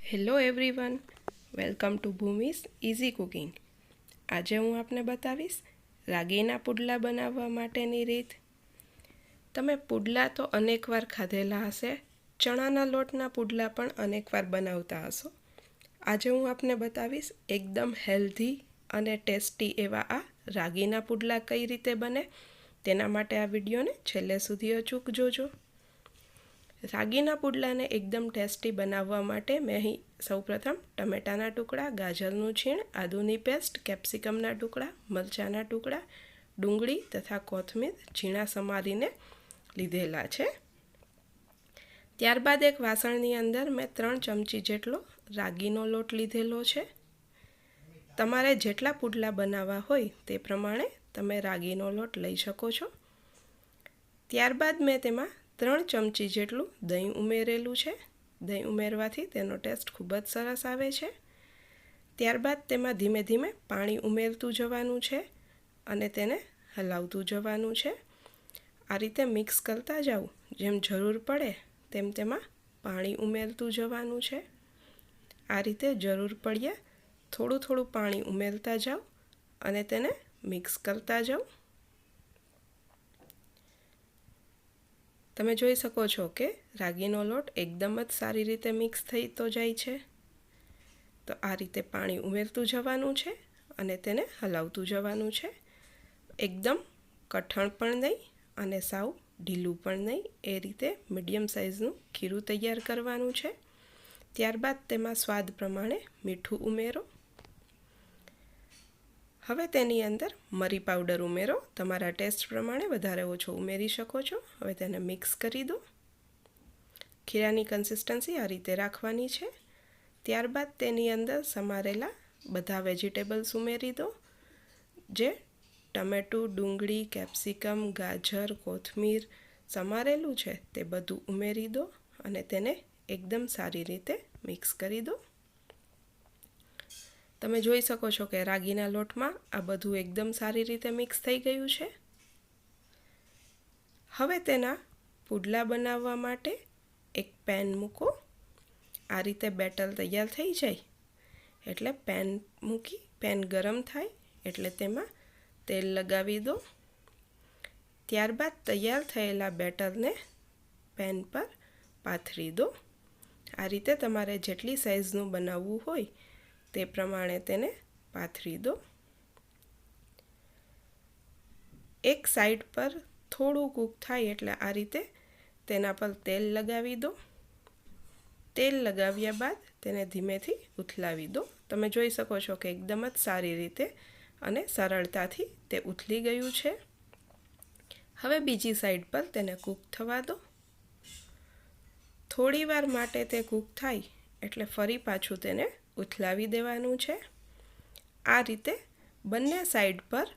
Hello everyone, welcome to Bhumi's easy cooking. આજે હું આપને બતાવીશ રાગીના પુડલા બનાવવા માટેની રીત। તમે પુડલા તો અનેકવાર ખાધેલા હશે, ચણાના લોટના પુડલા પણ અનેકવાર બનાવતા હશો। આજે હું આપને બતાવીશ એકદમ હેલ્ધી અને ટેસ્ટી એવા આ રાગીના પુડલા કઈ રીતે બને, તેના માટે આ વિડીયોને છેલ્લે સુધી અચૂક જોજો। રાગીના પુડલાને એકદમ ટેસ્ટી બનાવવા માટે મેં અહીં સૌપ્રથમ ટમેટાના ટુકડા, ગાજરનું છીણ, આદુની પેસ્ટ, કેપ્સિકમના ટુકડા, મરચાંના ટુકડા, ડુંગળી તથા કોથમીર ઝીણા સમારીને લીધેલા છે। ત્યારબાદ એક વાસણની અંદર મેં 3 ચમચી જેટલો રાગીનો લોટ લીધેલો છે। તમારે જેટલા પુડલા બનાવવા હોય તે પ્રમાણે તમે રાગીનો લોટ લઈ શકો છો। ત્યારબાદ મેં તેમાં 3 ચમચી જેટલું દહીં ઉમેરેલું છે। દહીં ઉમેરવાથી તેનો ટેસ્ટ ખૂબ જ સરસ આવે છે। ત્યારબાદ તેમાં ધીમે ધીમે પાણી ઉમેરતું જવાનું છે અને તેને હલાવતું જવાનું છે। આ રીતે મિક્સ કરતા જાઓ, જેમ જરૂર પડે તેમ તેમાં પાણી ઉમેરતું જવાનું છે। આ રીતે જરૂર પડ્યા થોડું થોડું પાણી ઉમેરતા જાઓ અને તેને મિક્સ કરતા જાઓ। તમે જોઈ શકો છો કે રાગીનો લોટ એકદમ જ સારી રીતે મિક્સ થઈ તો જાય છે। તો આ રીતે પાણી ઉમેરતું જવાનું છે અને તેને હલાવતું જવાનું છે। એકદમ કઠણ પણ નહીં અને સાવ ઢીલું પણ નહીં, એ રીતે મીડિયમ સાઇઝનું ખીરું તૈયાર કરવાનું છે। ત્યારબાદ તેમાં સ્વાદ પ્રમાણે મીઠું ઉમેરો। હવે તેની અંદર મરી પાવડર ઉમેરો, તમારા ટેસ્ટ પ્રમાણે વધારે ઓછો ઉમેરી શકો છો। હવે તેને મિક્સ કરી દો। ખીરાની કન્સિસ્ટન્સી આ રીતે રાખવાની છે। ત્યારબાદ તેની અંદર સમારેલા બધા વેજીટેબલ્સ ઉમેરી દો, જે ટમેટું, ડુંગળી, કેપ્સિકમ, ગાજર, કોથમીર સમારેલું છે તે બધું ઉમેરી દો અને તેને એકદમ સારી રીતે મિક્સ કરી દો। તમે જોઈ શકો છો કે રાગીના લોટમાં આ બધું એકદમ સારી રીતે મિક્સ થઈ ગયું છે। હવે તેના પુડલા બનાવવા માટે એક પેન મૂકો। આ રીતે બેટર તૈયાર થઈ જાય એટલે પેન મૂકી, પેન ગરમ થાય એટલે તેમાં તેલ લગાવી દો। ત્યારબાદ તૈયાર થયેલા બેટરને પેન પર પાથરી દો। આ રીતે તમારે જેટલી સાઇઝનું બનાવવું હોય તે પ્રમાણે તેને પાથરી દો। એક સાઈડ પર થોડું કૂક થાય એટલે આ રીતે તેના પર તેલ લગાવી દો। તેલ લગાવ્યા બાદ તેને ધીમેથી ઉથલાવી દો। તમે જોઈ શકો છો કે એકદમ જ સારી રીતે અને સરળતાથી તે ઉથલી ગયું છે। હવે બીજી સાઈડ પર તેને કૂક થવા દો। થોડી વાર માટે તે કૂક થાય એટલે ફરી પાછું તેને ઉથલાવી દેવાનું છે। આ રીતે બંને સાઈડ પર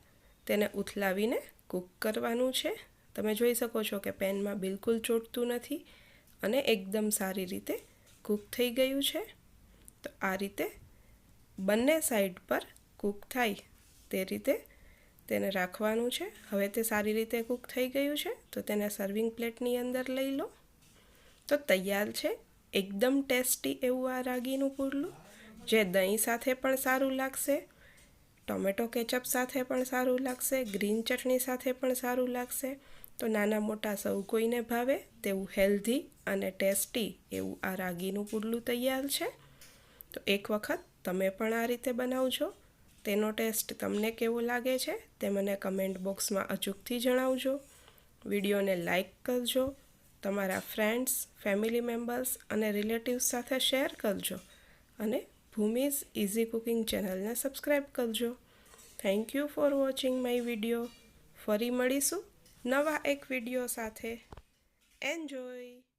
તેને ઉથલાવીને કૂક કરવાનું છે। તમે જોઈ શકો છો કે પેનમાં બિલકુલ ચોંટતું નથી અને એકદમ સારી રીતે કૂક થઈ ગયું છે। તો આ રીતે બંને સાઈડ પર કૂક થાય તે રીતે તેને રાખવાનું છે। હવે તે સારી રીતે કૂક થઈ ગયું છે તો તેને સર્વિંગ પ્લેટની અંદર લઈ લો। તો તૈયાર છે એકદમ ટેસ્ટી એવું આ રાગીનું પુડલું, જે દહીં સાથે પણ સારું લાગશે, ટોમેટો કેચઅપ સાથે પણ સારું લાગશે, ગ્રીન ચટણી સાથે પણ સારું લાગશે। તો નાના મોટા સૌ કોઈને ભાવે તેવું હેલ્ધી અને ટેસ્ટી એવું આ રાગીનું પુડલું તૈયાર છે। તો એક વખત તમે પણ આ રીતે બનાવજો। તેનો ટેસ્ટ તમને કેવો લાગે છે તે મને કમેન્ટ બોક્સમાં અચૂકથી જણાવજો। વિડીયોને લાઈક કરજો, તમારા ફ્રેન્ડ્સ, ફેમિલી મેમ્બર્સ અને રિલેટિવ્સ સાથે શેર કરજો અને ભૂમિઝ ઇઝી કુકિંગ ચેનલને સબસ્ક્રાઈબ કરજો। Thank you for watching my video. ફરી મળીશું નવા એક વિડીયો સાથે। એન્જોય।